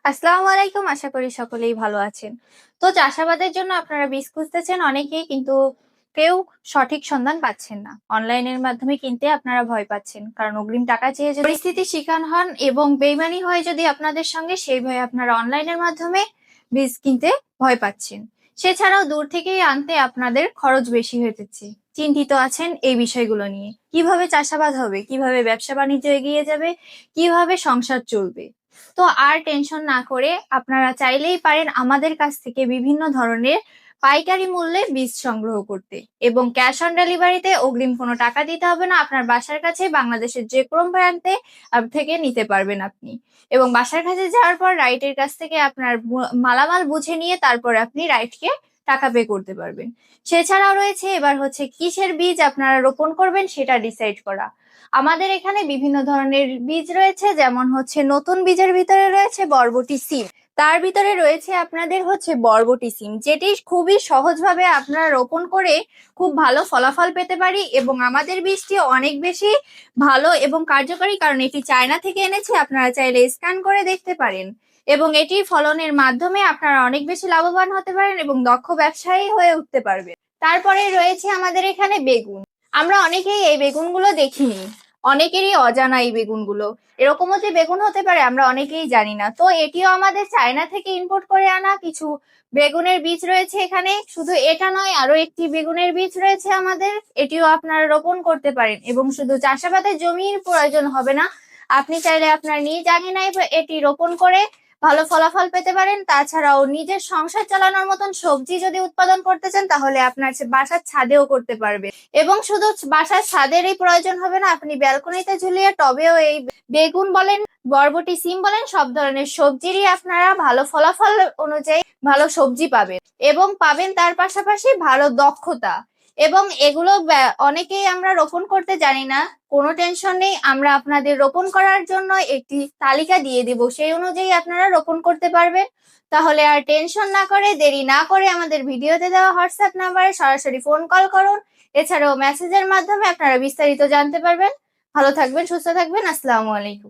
আসসালামু আলাইকুম। আশা করি সকলেই ভালো আছেন। তো চাষাবাদের জন্য আপনারা বীজ খুঁজতেছেন অনেকেই, কিন্তু কেউ সঠিক সন্ধান পাচ্ছেন না। অনলাইনের মাধ্যমে কিনতে আপনারা ভয় পাচ্ছেন, কারণ অগ্রিম টাকা চেয়ে যদি পরিস্থিতির শিকার হন এবং বেইমানি হয় যদি আপনাদের সঙ্গে, সেই ভয়ে আপনারা অনলাইনের মাধ্যমে বীজ কিনতে ভয় পাচ্ছেন। সেছাড়াও দূর থেকেই আনতে আপনাদের খরচ বেশি হতেছে। চিন্তিত আছেন এই বিষয়গুলো নিয়ে, কিভাবে চাষাবাদ হবে, কিভাবে ব্যবসা বাণিজ্য এগিয়ে যাবে, কিভাবে সংসার চলবে। তো আর টেনশন না করে আপনারা চাইলেই পারেন আমাদের কাছ থেকে বিভিন্ন ধরনের পাইকারি মূল্যে বীজ সংগ্রহ করতে, এবং ক্যাশ অন ডেলিভারিতে অগ্রিম কোনো টাকা দিতে হবে না। আপনার বাসার কাছে বাংলাদেশের যে কোনো প্রান্তে থেকে নিতে পারবেন আপনি, এবং বাসার কাছে যাওয়ার পর রাইটের কাছ থেকে আপনার মালামাল বুঝে নিয়ে তারপর আপনি রাইটকে টাকা পে করতে পারবেন। সেছাড়াও রয়েছে এবার হচ্ছে কিসের বীজ আপনারা রোপণ করবেন সেটা ডিসাইড করা। আমাদের এখানে বিভিন্ন ধরনের বীজ রয়েছে, যেমন হচ্ছে নতুন বীজের ভিতরে রয়েছে বরবটি সিম, তার ভিতরে রয়েছে আপনাদের হচ্ছে বরবটি সিম, যেটি খুবই সহজভাবে আপনারা রোপণ করে খুব ভালো ফলাফল পেতে পারি। এবং আমাদের বীজটি অনেক বেশি ভালো এবং কার্যকরী, কারণ এটি চায়না থেকে এনেছে। আপনারা চাইলে স্ক্যান করে দেখতে পারেন, এবং এটি ফলনের মাধ্যমে আপনারা অনেক বেশি লাভবান হতে পারেন এবং দক্ষ ব্যবসায়ী হয়ে উঠতে পারবেন। তারপরে রয়েছে আমাদের এখানে বেগুন। আমরা অনেকেই এই বেগুনগুলো দেখিনি, অনেকেরই অজানা এই বেগুনগুলো। এরকমও যে বেগুন হতে পারে আমরা অনেকেই জানি না। তো এটিও আমাদের চায়না থেকে ইম্পোর্ট করে আনা কিছু বেগুনের বীজ রয়েছে এখানে। শুধু এটা নয়, আরো একটি বেগুনের বীজ রয়েছে আমাদের, এটিও আপনারা রোপণ করতে পারেন। এবং শুধু চাষাবাদের জমির প্রয়োজন হবে না, আপনি চাইলে আপনার নিজ আঙিনায় এটি রোপণ করে ভালো ফলাফল পেতে পারেন। তাছাড়াও নিজের সংসার চালানোর মতন সবজি যদি উৎপাদন করতে চান, তাহলে আপনার বাসার ছাদেও করতে পারবেন। এবং শুধু বাসার ছাদেরই প্রয়োজন হবে না, আপনি ব্যালকনিতে ঝুলিয়ে টবেও এই বেগুন বলেন, বরবটি সিম বলেন, সব ধরনের সবজিরই আপনারা ভালো ফলাফল অনুযায়ী ভালো সবজি পাবেন, এবং পাবেন তার পাশাপাশি ভালো দক্ষতা। এবং এগুলো অনেকেই আমরা রোপণ করতে জানি না, কোনো টেনশন নেই, আমরা আপনাদের রোপণ করার জন্য একটি তালিকা দিয়ে দিব, সেই অনুযায়ী আপনারা রোপণ করতে পারবেন। তাহলে আর টেনশন না করে, দেরি না করে আমাদের ভিডিওতে দেওয়া হোয়াটসঅ্যাপ নাম্বারে সরাসরি ফোন কল করুন। এছাড়াও মেসেজের মাধ্যমে আপনারা বিস্তারিত জানতে পারবেন। ভালো থাকবেন, সুস্থ থাকবেন। আসসালামু আলাইকুম।